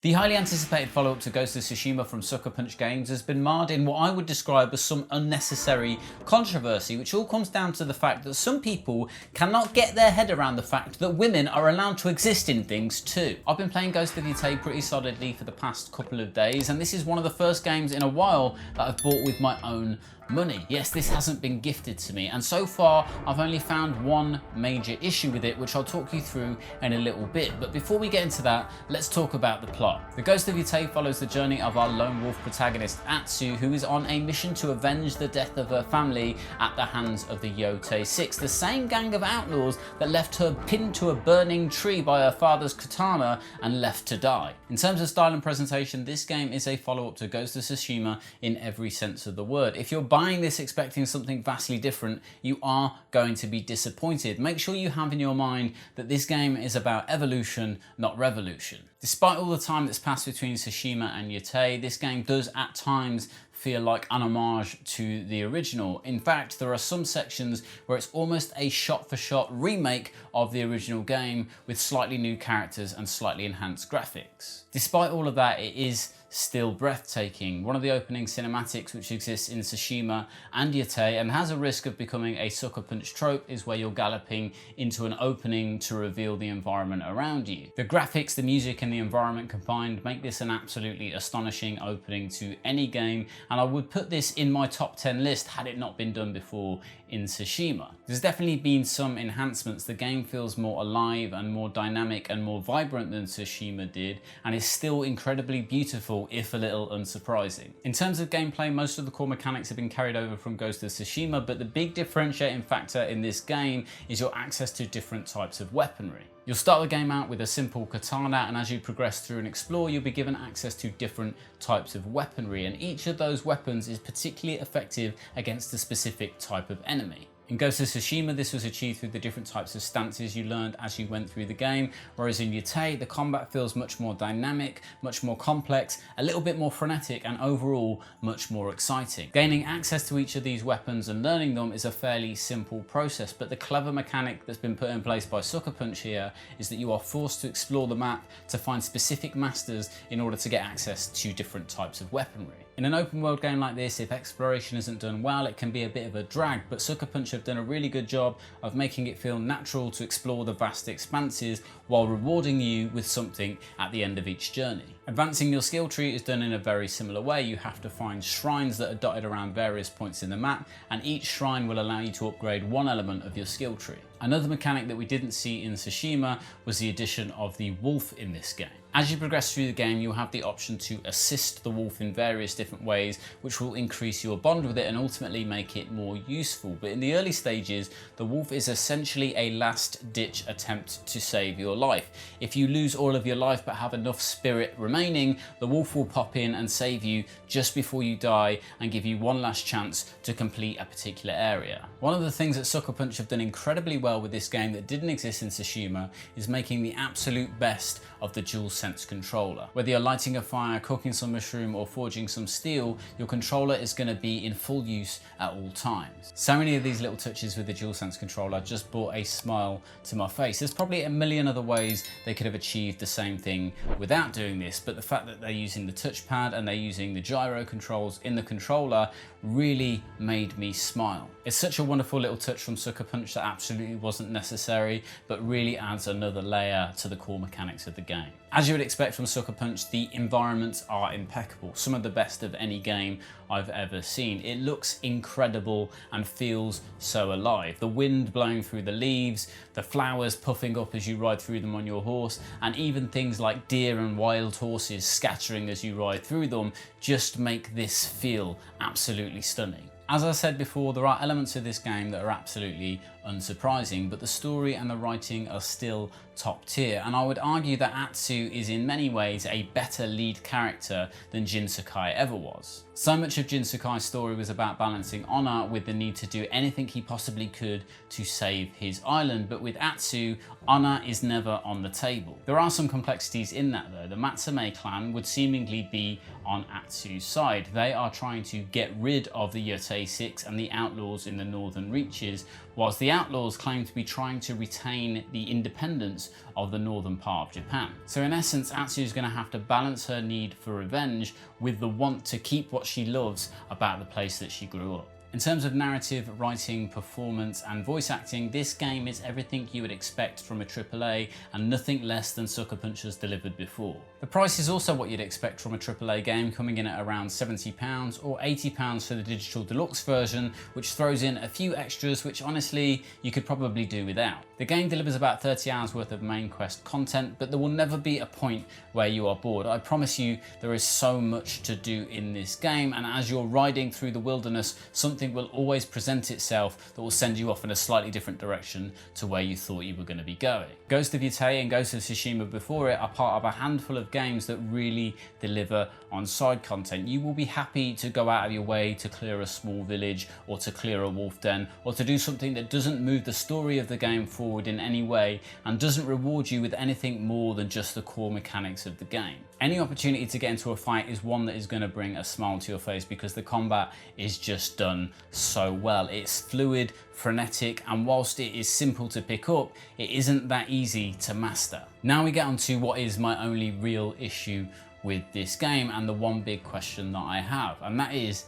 The highly anticipated follow-up to Ghost of Tsushima from Sucker Punch Games has been marred in what I would describe as some unnecessary controversy, which all comes down to the fact that some people cannot get their head around the fact that women are allowed to exist in things too. I've been playing Ghost of Yotei pretty solidly for the past couple of days, and this is one of the first games in a while that I've bought with my own money. Yes, this hasn't been gifted to me, and so far I've only found one major issue with it, which I'll talk you through in a little bit. But before we get into that, let's talk about the plot. The Ghost of Yotei follows the journey of our lone wolf protagonist Atsu, who is on a mission to avenge the death of her family at the hands of the Yotei 6, the same gang of outlaws that left her pinned to a burning tree by her father's katana and left to die. In terms of style and presentation, this game is a follow-up to Ghost of Tsushima in every sense of the word. If you're buying this expecting something vastly different, you are going to be disappointed. Make sure you have in your mind that this game is about evolution, not revolution. Despite all the time that's passed between Tsushima and Yotei, this game does at times feel like an homage to the original. In fact, there are some sections where it's almost a shot-for-shot remake of the original game with slightly new characters and slightly enhanced graphics. Despite all of that, it is still breathtaking. One of the opening cinematics which exists in Tsushima and Yotei and has a risk of becoming a Sucker Punch trope is where you're galloping into an opening to reveal the environment around you. The graphics, the music and the environment combined make this an absolutely astonishing opening to any game, and I would put this in my top 10 list had it not been done before in Tsushima. There's definitely been some enhancements. The game feels more alive and more dynamic and more vibrant than Tsushima did, and is still incredibly beautiful, if a little unsurprising. In terms of gameplay, most of the core mechanics have been carried over from Ghost of Tsushima, but the big differentiating factor in this game is your access to different types of weaponry. You'll start the game out with a simple katana, and as you progress through and explore, you'll be given access to different types of weaponry, and each of those weapons is particularly effective against a specific type of enemy. In Ghost of Tsushima, this was achieved through the different types of stances you learned as you went through the game, whereas in Yotei, the combat feels much more dynamic, much more complex, a little bit more frenetic, and overall much more exciting. Gaining access to each of these weapons and learning them is a fairly simple process, but the clever mechanic that's been put in place by Sucker Punch here is that you are forced to explore the map to find specific masters in order to get access to different types of weaponry. In an open world game like this, if exploration isn't done well, it can be a bit of a drag, but Sucker Punch have done a really good job of making it feel natural to explore the vast expanses while rewarding you with something at the end of each journey. Advancing your skill tree is done in a very similar way. You have to find shrines that are dotted around various points in the map, and each shrine will allow you to upgrade one element of your skill tree. Another mechanic that we didn't see in Tsushima was the addition of the wolf in this game. As you progress through the game, you'll have the option to assist the wolf in various different ways, which will increase your bond with it and ultimately make it more useful. But in the early stages, the wolf is essentially a last-ditch attempt to save your life. If you lose all of your life but have enough spirit remaining, the wolf will pop in and save you just before you die and give you one last chance to complete a particular area. One of the things that Sucker Punch have done incredibly well with this game that didn't exist in Tsushima is making the absolute best of the Dualsense Controller. Whether you're lighting a fire, cooking some mushroom or forging some steel, your controller is going to be in full use at all times. So many of these little touches with the Dualsense Controller just brought a smile to my face. There's probably a million other ways they could have achieved the same thing without doing this, but the fact that they're using the touchpad and they're using the gyro controls in the controller really made me smile. It's such a wonderful little touch from Sucker Punch that absolutely wasn't necessary, but really adds another layer to the core mechanics of the game. As you would expect from Sucker Punch, the environments are impeccable, some of the best of any game I've ever seen. It looks incredible and feels so alive. The wind blowing through the leaves, the flowers puffing up as you ride through them on your horse, and even things like deer and wild horses scattering as you ride through them just make this feel absolutely stunning. As I said before, there are elements of this game that are absolutely unsurprising, but the story and the writing are still top tier, and I would argue that Atsu is in many ways a better lead character than Jin Sakai ever was. So much of Jin Sakai's story was about balancing honor with the need to do anything he possibly could to save his island, but with Atsu, honor is never on the table. There are some complexities in that though. The Matsume clan would seemingly be on Atsu's side. They are trying to get rid of the Yotei 6 and the outlaws in the northern reaches, whilst the Outlaws claim to be trying to retain the independence of the northern part of Japan. So in essence, Atsu is going to have to balance her need for revenge with the want to keep what she loves about the place that she grew up. In terms of narrative, writing, performance and voice acting, this game is everything you would expect from a AAA and nothing less than Sucker Punch has delivered before. The price is also what you'd expect from a AAA game, coming in at around £70 or £80 for the digital deluxe version, which throws in a few extras which honestly you could probably do without. The game delivers about 30 hours worth of main quest content, but there will never be a point where you are bored. I promise you there is so much to do in this game, and as you're riding through the wilderness, something will always present itself that will send you off in a slightly different direction to where you thought you were going to be going. Ghost of Yotei and Ghost of Tsushima before it are part of a handful of games that really deliver on side content. You will be happy to go out of your way to clear a small village or to clear a wolf den or to do something that doesn't move the story of the game forward in any way and doesn't reward you with anything more than just the core mechanics of the game. Any opportunity to get into a fight is one that is going to bring a smile to your face because the combat is just done so well. It's fluid, frenetic, and whilst it is simple to pick up, it isn't that easy to master. Now we get on to what is my only real issue with this game and the one big question that I have, and that is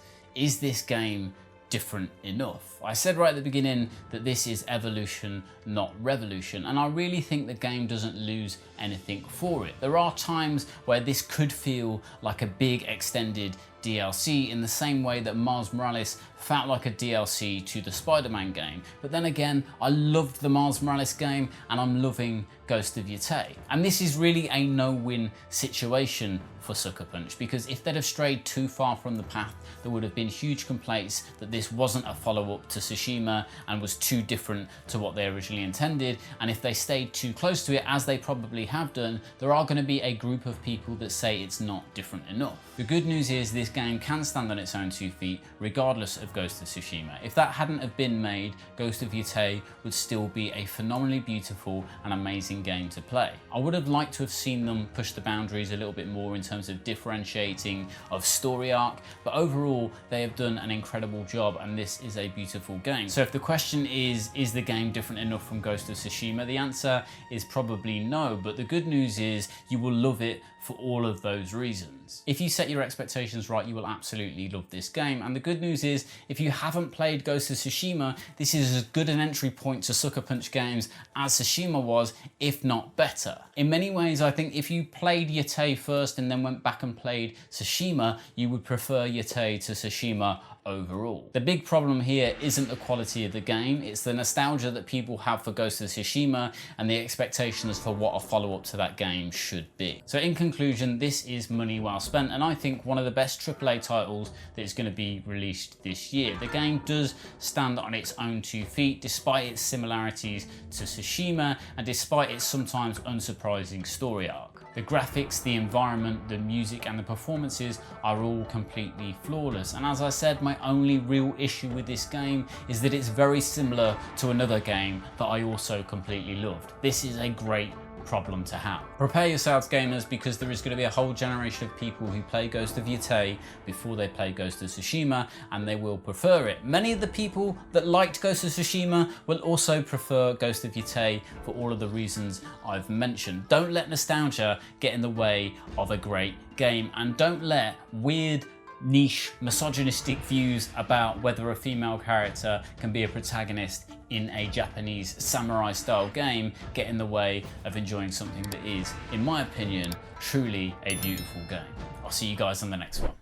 this game different enough? I said right at the beginning that this is evolution, not revolution, and I really think the game doesn't lose anything for it. There are times where this could feel like a big extended DLC in the same way that Miles Morales felt like a DLC to the Spider-Man game. But then again, I loved the Miles Morales game and I'm loving Ghost of Yotei. And this is really a no-win situation for Sucker Punch, because if they'd have strayed too far from the path, there would have been huge complaints that this wasn't a follow-up to Tsushima and was too different to what they originally intended. And if they stayed too close to it, as they probably have done, there are going to be a group of people that say it's not different enough. The good news is this game can stand on its own 2 feet regardless of Ghost of Tsushima. If that hadn't have been made, Ghost of Yotei would still be a phenomenally beautiful and amazing game to play. I would have liked to have seen them push the boundaries a little bit more in terms of differentiating of story arc, but overall they have done an incredible job and this is a beautiful game. So if the question is the game different enough from Ghost of Tsushima, the answer is probably no, but the good news is you will love it for all of those reasons. If you set your expectations right, you will absolutely love this game. And the good news is, if you haven't played Ghost of Tsushima, this is as good an entry point to Sucker Punch games as Tsushima was, if not better. In many ways, I think if you played Yotei first and then went back and played Tsushima, you would prefer Yotei to Tsushima overall. The big problem here isn't the quality of the game, it's the nostalgia that people have for Ghost of Tsushima and the expectations for what a follow-up to that game should be. So in conclusion, this is money well spent, and I think one of the best AAA titles that is going to be released this year. The game does stand on its own 2 feet despite its similarities to Tsushima and despite its sometimes unsurprising story arc. The graphics, the environment, the music and the performances are all completely flawless, and as I said, my only real issue with this game is that it's very similar to another game that I also completely loved. This is a great problem to have. Prepare yourselves, gamers, because there is going to be a whole generation of people who play Ghost of Yotei before they play Ghost of Tsushima, and they will prefer it. Many of the people that liked Ghost of Tsushima will also prefer Ghost of Yotei for all of the reasons I've mentioned. Don't let nostalgia get in the way of a great game, and don't let weird niche misogynistic views about whether a female character can be a protagonist in a Japanese samurai style game get in the way of enjoying something that is, in my opinion, truly a beautiful game. I'll see you guys on the next one.